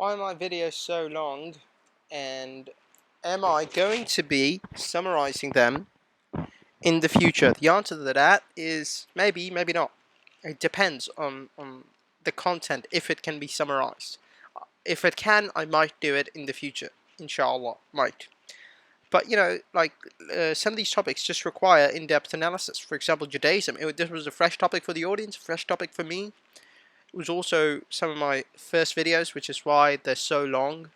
Why are my videos so long, and am I going to be summarizing them in the future? The answer to that is maybe, maybe not. It depends on the content, if it can be summarized. If it can, I might do it in the future. Inshallah, might. But some of these topics just require in-depth analysis. For example, Judaism. This was a fresh topic for the audience, a fresh topic for me. It was also some of my first videos, which is why they're so long,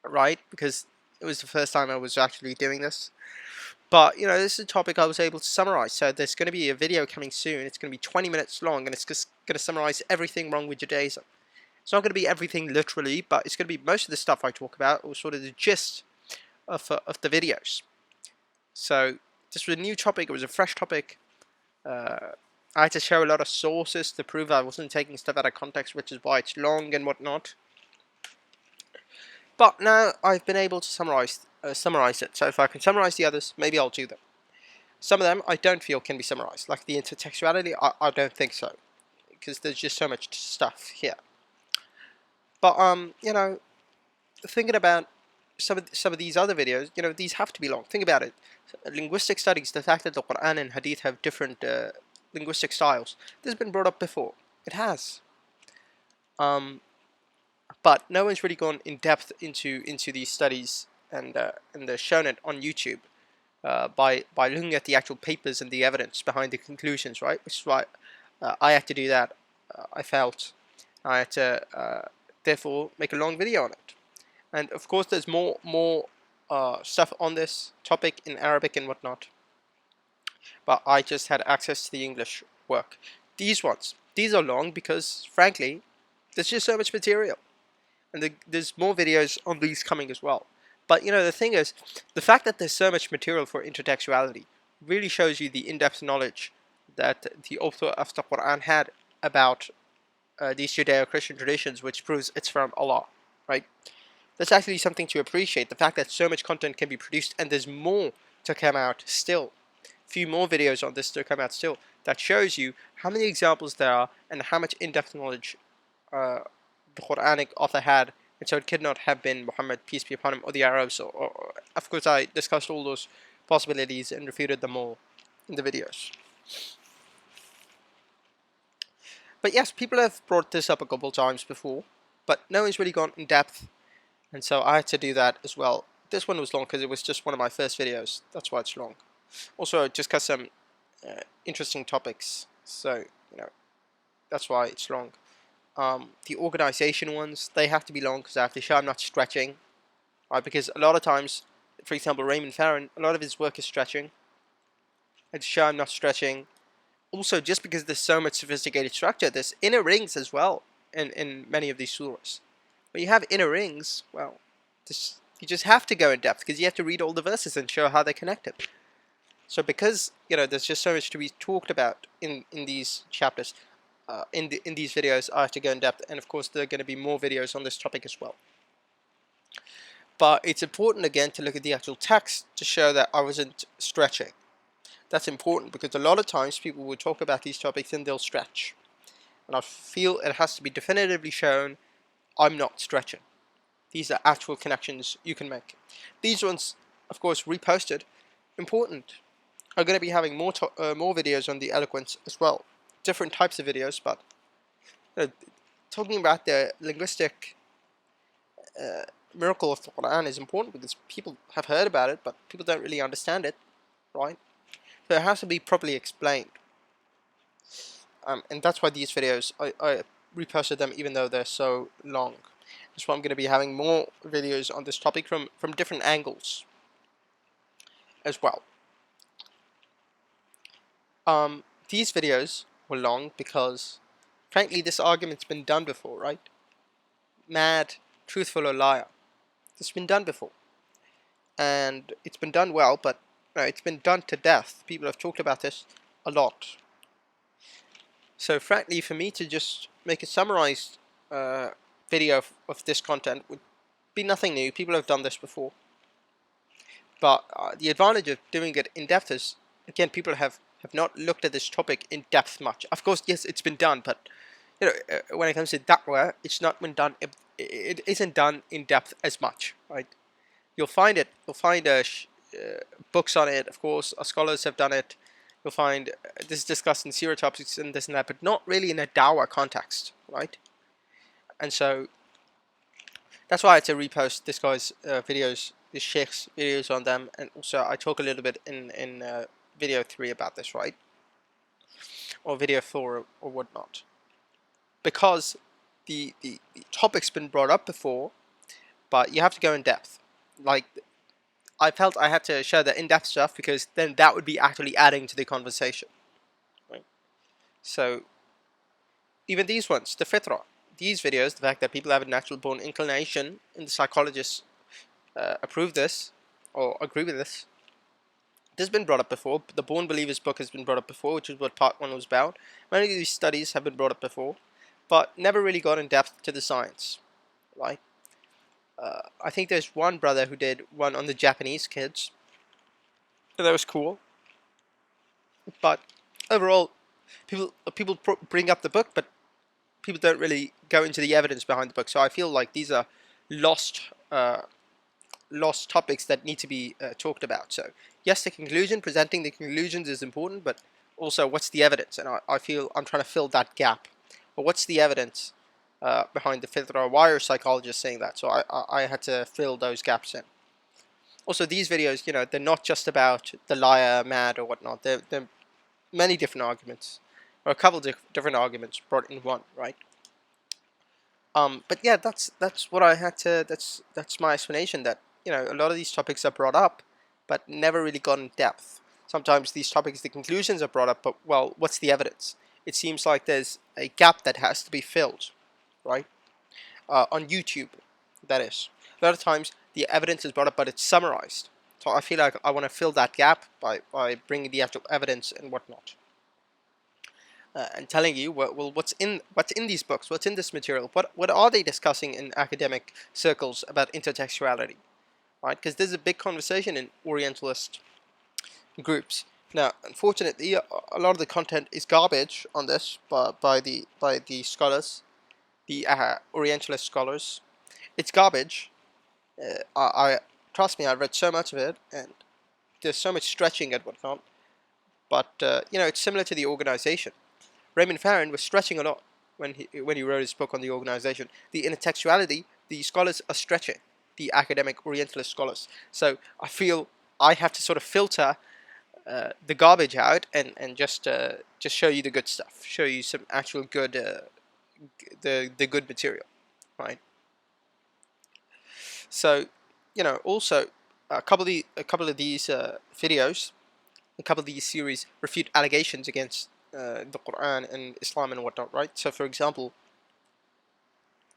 right? Because it was the first time I was actually doing this. But, this is a topic I was able to summarize. So there's going to be a video coming soon. It's going to be 20 minutes long, and it's just going to summarize everything wrong with Judaism. It's not going to be everything literally, but it's going to be most of the stuff I talk about, or sort of the gist of the videos. So this was a new topic. It was a fresh topic. I had to show a lot of sources to prove I wasn't taking stuff out of context, which is why it's long and whatnot. But now I've been able to summarize it. So if I can summarize the others, maybe I'll do them. Some of them I don't feel can be summarized, like the intertextuality. I don't think so, because there's just so much stuff here. But thinking about some of these other videos, these have to be long. Think about it. Linguistic studies, the fact that the Quran and Hadith have different linguistic styles. This has been brought up before. It has. But no one's really gone in depth into these studies and shown it on YouTube by looking at the actual papers and the evidence behind the conclusions, right? Which is why I had to do that. I felt I had to therefore make a long video on it. And of course, there's more stuff on this topic in Arabic and whatnot. But I just had access to the English work. These are long because, frankly, there's just so much material. And there's more videos on these coming as well. But the thing is, the fact that there's so much material for intertextuality really shows you the in-depth knowledge that the author of the Quran had about these Judeo-Christian traditions, which proves it's from Allah, right? That's actually something to appreciate, the fact that so much content can be produced and there's more to come out still. A few more videos on this to come out still. That shows you how many examples there are and how much in-depth knowledge the Quranic author had, and so it could not have been Muhammad, peace be upon him, or the Arabs. Or of course, I discussed all those possibilities and refuted them all in the videos. But yes, people have brought this up a couple times before, but no one's really gone in depth, and so I had to do that as well. This one was long because it was just one of my first videos. That's why it's long. Also, I discussed some interesting topics, so that's why it's long. The organization ones, they have to be long because I have to show I'm not stretching, right? Because a lot of times, for example, Raymond Farron, a lot of his work is stretching. I have to show I'm not stretching. Also, just because there's so much sophisticated structure, there's inner rings as well in many of these surahs. When you have inner rings, well, you just have to go in depth because you have to read all the verses and show how they're connected. So because there's just so much to be talked about in these chapters. In these videos, I have to go in depth, and of course there are going to be more videos on this topic as well. But it's important again to look at the actual text to show that I wasn't stretching. That's important because a lot of times people will talk about these topics and they'll stretch. And I feel it has to be definitively shown I'm not stretching. These are actual connections you can make. These ones, of course, reposted, important. I'm going to be having more videos on the eloquence as well. Different types of videos, but talking about the linguistic miracle of the Quran is important because people have heard about it, but people don't really understand it, right? So it has to be properly explained, and that's why these videos I reposted them even though they're so long. That's why I'm going to be having more videos on this topic from different angles as well. These videos were long because, frankly, this argument's been done before, right? Mad, truthful, or liar. It's been done before. And it's been done well, but it's been done to death. People have talked about this a lot. So, frankly, for me to just make a summarized video of this content would be nothing new. People have done this before. But the advantage of doing it in depth is, again, people have not looked at this topic in depth much. Of course, yes, it's been done, but when it comes to da'wah, it's not been done it isn't done in depth as much, right? You'll find it. You'll find books on it, of course. Scholars have done it. You'll find this is discussed in Sira topics and this and that, but not really in a Dawah context, right? And so that's why I had to repost this guy's videos, this Sheikh's videos on them, and also I talk a little bit in video 3 about this, right? Or video 4 or whatnot, because the topic's been brought up before, but you have to go in depth. Like, I felt I had to show the in-depth stuff because then that would be actually adding to the conversation, right? So even these ones, the fitrah, these videos, the fact that people have a natural born inclination, and the psychologists approve this or agree with this. This has been brought up before. The Born Believers book has been brought up before, which is what part 1 was about. Many of these studies have been brought up before, but never really got in depth to the science, right? I think there's one brother who did one on the Japanese kids. That was cool. But overall, people bring up the book, but people don't really go into the evidence behind the book. So I feel like these are lost topics that need to be talked about. So yes, the conclusion, presenting the conclusions is important, but also what's the evidence? And I feel I'm trying to fill that gap. But what's the evidence behind the fitrah? Why are psychologists saying that? So I had to fill those gaps in. Also, these videos, they're not just about the liar, mad, or whatnot. They're many different arguments, or a couple of different arguments brought in one, right? But yeah, that's what I had to. That's my explanation. That a lot of these topics are brought up, but never really got in depth. Sometimes these topics, the conclusions are brought up, but well, what's the evidence? It seems like there's a gap that has to be filled, right? On YouTube, that is. A lot of times the evidence is brought up, but it's summarized. So I feel like I want to fill that gap by bringing the actual evidence and whatnot. And telling you what's in these books, what's in this material, what are they discussing in academic circles about intertextuality, right? Because there's a big conversation in Orientalist groups. Now, unfortunately, a lot of the content is garbage on this by the scholars, the Orientalist scholars. It's garbage. I trust me, I read so much of it, and there's so much stretching and whatnot. But it's similar to the organization. Raymond Farron was stretching a lot when he wrote his book on the organization. The intertextuality, the scholars are stretching, the academic Orientalist scholars. So I feel I have to sort of filter the garbage out and just show you the good stuff, show you some actual good the good material, right? So also a couple of these videos, a couple of these series refute allegations against the Quran and Islam and whatnot, right? So, for example,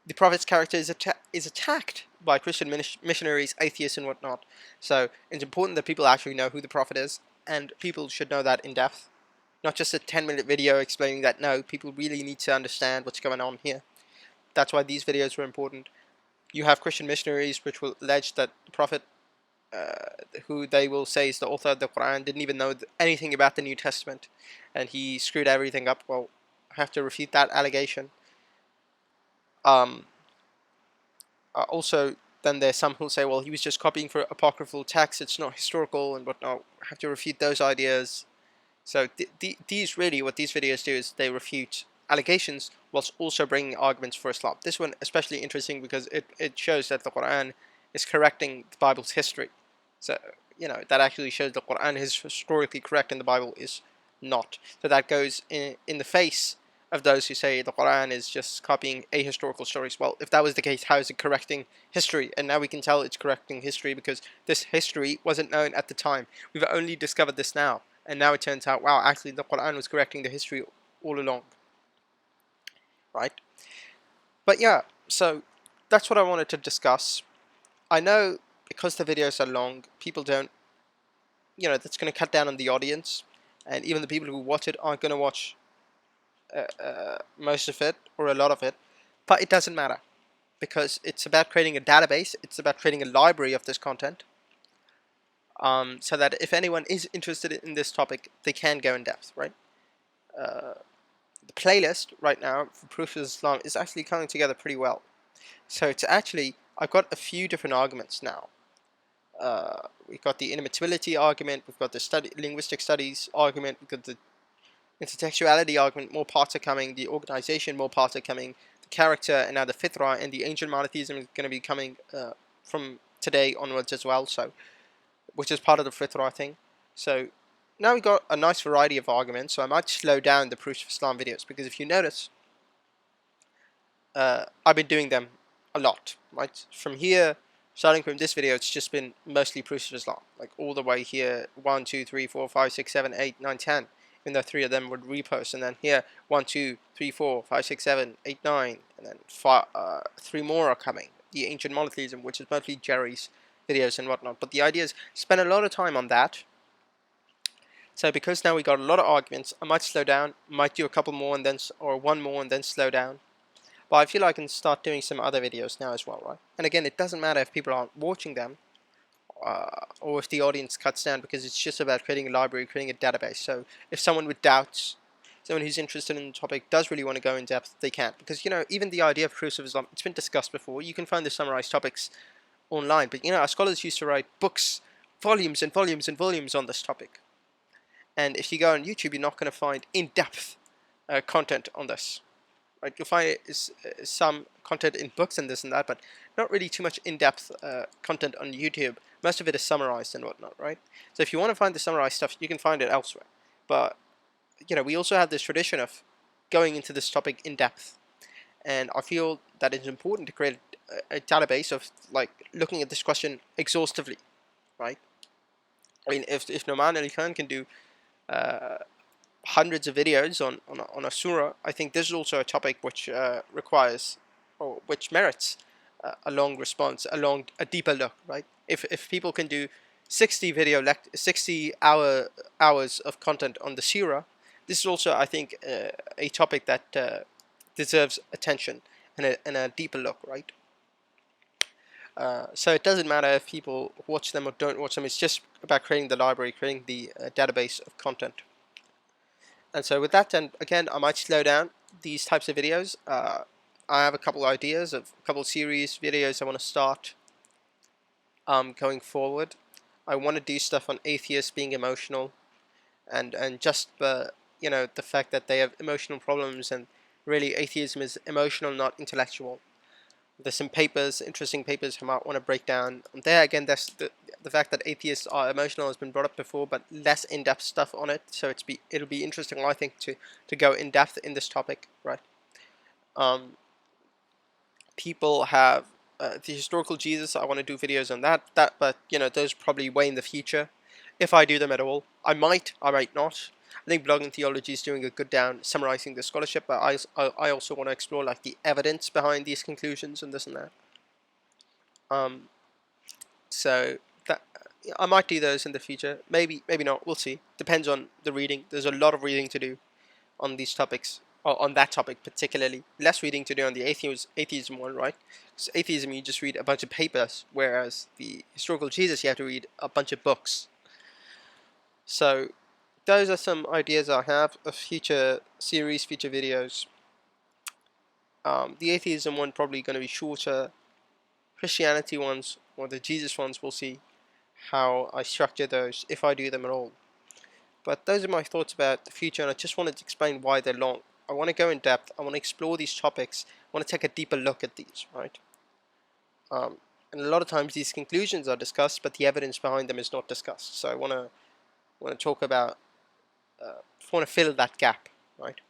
the Prophet's character is attacked by Christian missionaries, atheists, and whatnot. So, it's important that people actually know who the Prophet is, and people should know that in depth. Not just a 10-minute video explaining that. No, people really need to understand what's going on here. That's why these videos were important. You have Christian missionaries which will allege that the Prophet, who they will say is the author of the Quran, didn't even know anything about the New Testament, and he screwed everything up. Well, I have to refute that allegation. Also, then there's some who say, well, he was just copying for apocryphal texts, it's not historical and whatnot. I have to refute those ideas. So these really, what these videos do is they refute allegations whilst also bringing arguments for Islam. This one especially interesting because it shows that the Quran is correcting the Bible's history. So, that actually shows the Quran is historically correct and the Bible is not. So that goes in the face of those who say the Quran is just copying ahistorical stories. Well, if that was the case, how is it correcting history? And now we can tell it's correcting history because this history wasn't known at the time. We've only discovered this now. And now it turns out, wow, actually the Quran was correcting the history all along. Right? But yeah, so that's what I wanted to discuss. I know because the videos are long, people don't, that's going to cut down on the audience. And even the people who watch it aren't going to watch most of it or a lot of it. But it doesn't matter because it's about creating a database. It's about creating a library of this content. So that if anyone is interested in this topic, they can go in depth, right? The playlist right now for Proof of Islam is actually coming together pretty well. So it's actually, I've got a few different arguments now. We've got the inimitability argument, we've got the linguistic studies argument, we've got the intertextuality argument, more parts are coming, the organization, more parts are coming, the character, and now the fitra, and the ancient monotheism is going to be coming from today onwards as well, so which is part of the fitra thing. So now we've got a nice variety of arguments, so I might slow down the proofs of Islam videos, because if you notice, I've been doing them a lot, right? From here, starting from this video, it's just been mostly proofs of Islam, like all the way here, 1, 2, 3, 4, 5, 6, 7, 8, 9, 10, even though 3 of them would repost, and then here, 1, 2, 3, 4, 5, 6, 7, 8, 9, and then 3 more are coming. The ancient monotheism, which is mostly Jerry's videos and whatnot, but the idea is spend a lot of time on that. So because now we got a lot of arguments, I might slow down, might do a couple more and then, or one more and then slow down. But I feel I can start doing some other videos now as well, right? And again, it doesn't matter if people aren't watching them, or if the audience cuts down, because it's just about creating a library, creating a database. So if someone with doubts, someone who's interested in the topic, does really want to go in depth, they can. Because, you know, even the idea of proofs of Islam, it's been discussed before. You can find the summarized topics online. But, you know, our scholars used to write books, volumes and volumes and volumes on this topic. And if you go on YouTube, you're not going to find in-depth content on this. Right, you'll find some content in books and this and that, but not really too much in-depth content on YouTube. Most of it is summarized and whatnot, right? So if you want to find the summarized stuff, you can find it elsewhere. But, you know, we also have this tradition of going into this topic in depth. And I feel that it's important to create a database of, like, looking at this question exhaustively, right? I mean, if Nouman Ali Khan can do hundreds of videos on a surah, I think this is also a topic which requires, or which merits a long response, a deeper look, right? If people can do 60 hours of content on the surah, this is also, I think, a topic that deserves attention and a deeper look, right? So it doesn't matter if people watch them or don't watch them. It's just about creating the library, creating the database of content. And so with that, and again, I might slow down these types of videos. I have a couple ideas of a couple series videos I want to start going forward. I want to do stuff on atheists being emotional, and just you know, the fact that they have emotional problems, and really atheism is emotional, not intellectual. There's some papers, interesting papers I might want to break down. And there again, that's the fact that atheists are emotional has been brought up before, but less in-depth stuff on it. So it'll be interesting, I think, to go in depth in this topic, right? People have the historical Jesus. I want to do videos on that. But you know, those probably way in the future, if I do them at all. I might not. I think Blogging Theology is doing a good down summarizing the scholarship, but I also want to explore, like, the evidence behind these conclusions and this and that. So that I might do those in the future. Maybe not. We'll see. Depends on the reading. There's a lot of reading to do on these topics, or on that topic particularly. Less reading to do on the atheism one, right? Because atheism, you just read a bunch of papers, whereas the historical Jesus, you have to read a bunch of books. So those are some ideas I have of future series, future videos. The atheism one probably going to be shorter. Christianity ones, or the Jesus ones, we'll see how I structure those, if I do them at all. But those are my thoughts about the future, and I just wanted to explain why they're long. I want to go in depth. I want to explore these topics. I want to take a deeper look at these, right? And a lot of times these conclusions are discussed, but the evidence behind them is not discussed. So I want to talk about, want to fill that gap, right?